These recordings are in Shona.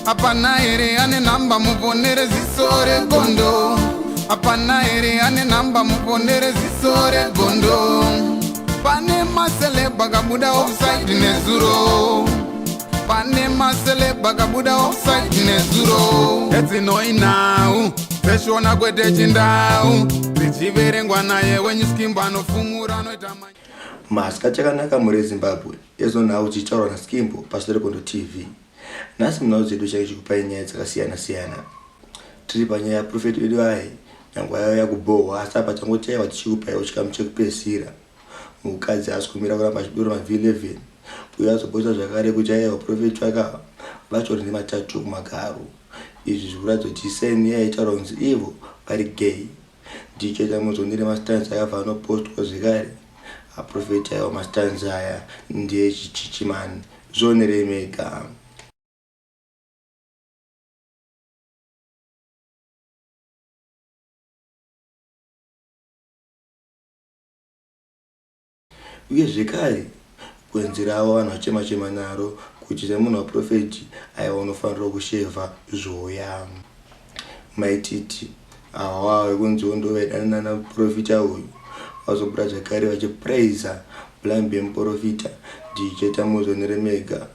Apana ere ane namba muponere zisore gondo. Apana ere ane namba muponere zisore gondo. Pane masele bagabuda offside nezuro. Pane masele bagabuda offside nezuro. Eti noi now. Peshona kwete chindau. Zichiverengwa naye wenyu skimba nofumura noitamanya. Maska chakanaka muri Zimbabwe. Ezo nawo chichaura na Skimbo pastori Kondo TV. Nasi mnawo zedu chikupai nyaya dzakasiyana-siyana. Tiri panyaya ya Prophet wedu aye. Nyangwa yayo yakubohwa asi apa changochaiwa tichikupai chikamu chekupedzisira. Mukadzi asikumira kuramba chidoro mavhiri 11. Uye azoposta zvakare kuchaiwa Prophet waka vatori nematatu kumagaro. Izvi zvikuratidza kuti isaini yaitaura kunzi ivo vari gay. Ndicheta muzonire mastanzi akabva anopostwa zvekare. Prophet aiwa mastanzi aya ndiye chichimani zvonere mega. Uye zvekare kwenzirawo vanhu vachema-chema naro kuti semunhu waprofeti aiwa unofanira kushevha zvoya. Maititi awa wekunzi ondovedana naprofita uyu vazobura zvekare vachipraisa bulambi yemuprofita ndicheta muzonere mega.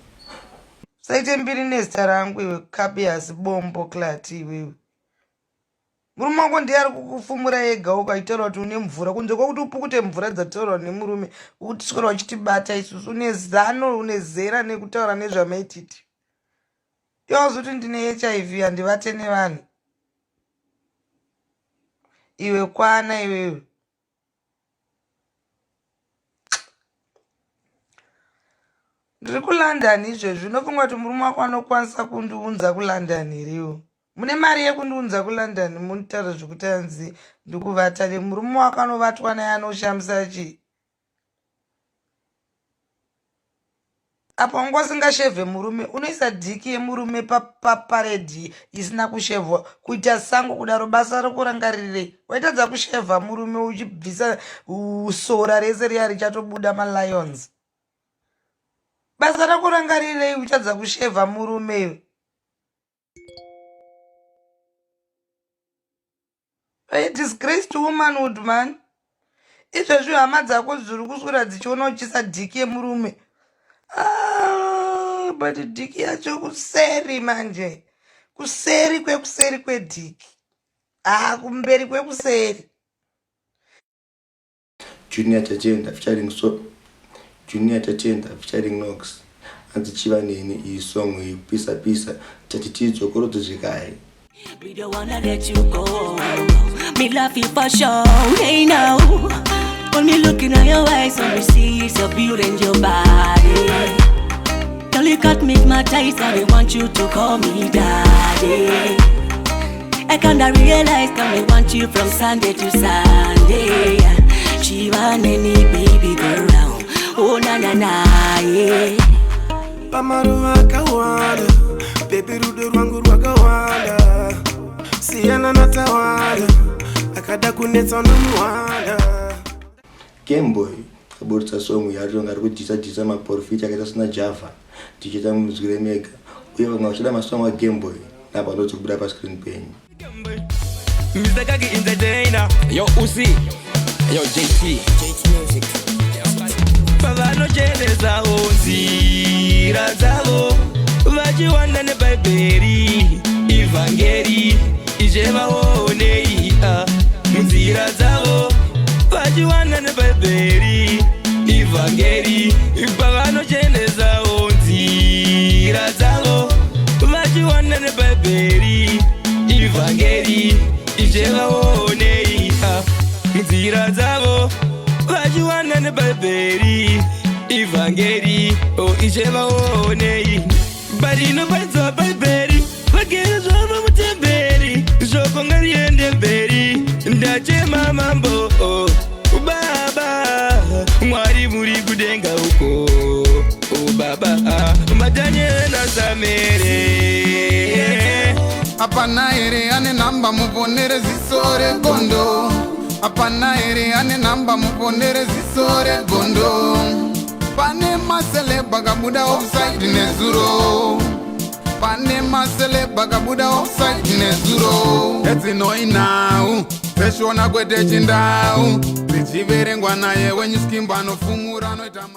Saite mbiri nezita rangu iwe Kabias Bombo Klati iwewe. Murume wako ndiye ari kukufumura ega ukaitaura kuti une mvura kunze kwokuti upukute mvura dzataurwa nemurume utiswera uchitibata isusu une zano une zera nekutaura nezvamaititi. Iwe wazoti ndine HIV handivate nevanhu. Iwe kwana iwewe. Ndiri kuLondon izvezvi unofunga kuti murume wako anokwanisa kundiunza kuLondon iriwo. Mune mari yekundiunza kuLondon munitaura zvekuti hanzi ndikuvata nemurume wako anovatwa naye anoshamisa chi. Apa ungosingashevhe murume unoisa dhiki yemurume paparedhi isina kushevhwa kuita sango kudaro basa rokurangarirei. Waitadza kushevha murume uchibvisa sora rese riya richatobuda malions. Basa rokurangarirei uchadza kushevha murume. A disgrace to womanhood, man. Izvezvi hama dzako zviri kuswera dzichiona uchisa dhiki yemurume. But dhiki yacho kuseri manje. Kuseri kwedhiki. Kumberi kwekuseri. Junior Tatenda featuring Nox. Anzi chiva nini iyi song iyi pisa tatitidzwa kurodzi zvekare. We don't wanna let you go. Me love you for sure. Hey now, when me looking at your eyes, when we see is your beauty and your body. Girl, you got me hypnotized, and I want you to call me daddy. I kinda realize, can I want you from Sunday to Sunday. She want any baby girl. Oh na na na yeah. Pamaru akawanda, baby rudo rwangu rwakawanda. Siana natawanda, akada kunetsa nomwanda. Gameboy kaburutsa song yacho ari kudhisa maprofita akaita sina Java tichita muzwire mega uye vamwe vachida masong wa Gameboy napa ndodzikubuda pa screen penyu. Mr. Kagi entertainer, yo Uzi, yo JT Music. Pavano cheleza onzira dzavo vachiwanda nebhaibheri ivhangeri ichevaonei munzira dzavo vachiwanda nebhaibheri ivhangeri pavano cheleza onzira dzavo vachiwanda nebhaibheri ivhangeri ichevaonei munzira dzavo vachiwanda nebhaibheri ivhangeri ichevaonei barinopaidza bhaibheri vagere zvavo mutemberi shoko ngariende mberi ndachema mambo baba mwari muri kudenga uko baba matanyena samere Apana ere ane namba muponere zisore gondo. Apana ere ane namba muponere zisore gondo. Pane masele bagabuda offside nezuro. pane maseleba akabuda offside nezuro edzinoinau zveshona kwete chindau zvichiverengwa naye wenyuskimbo anofumura anoita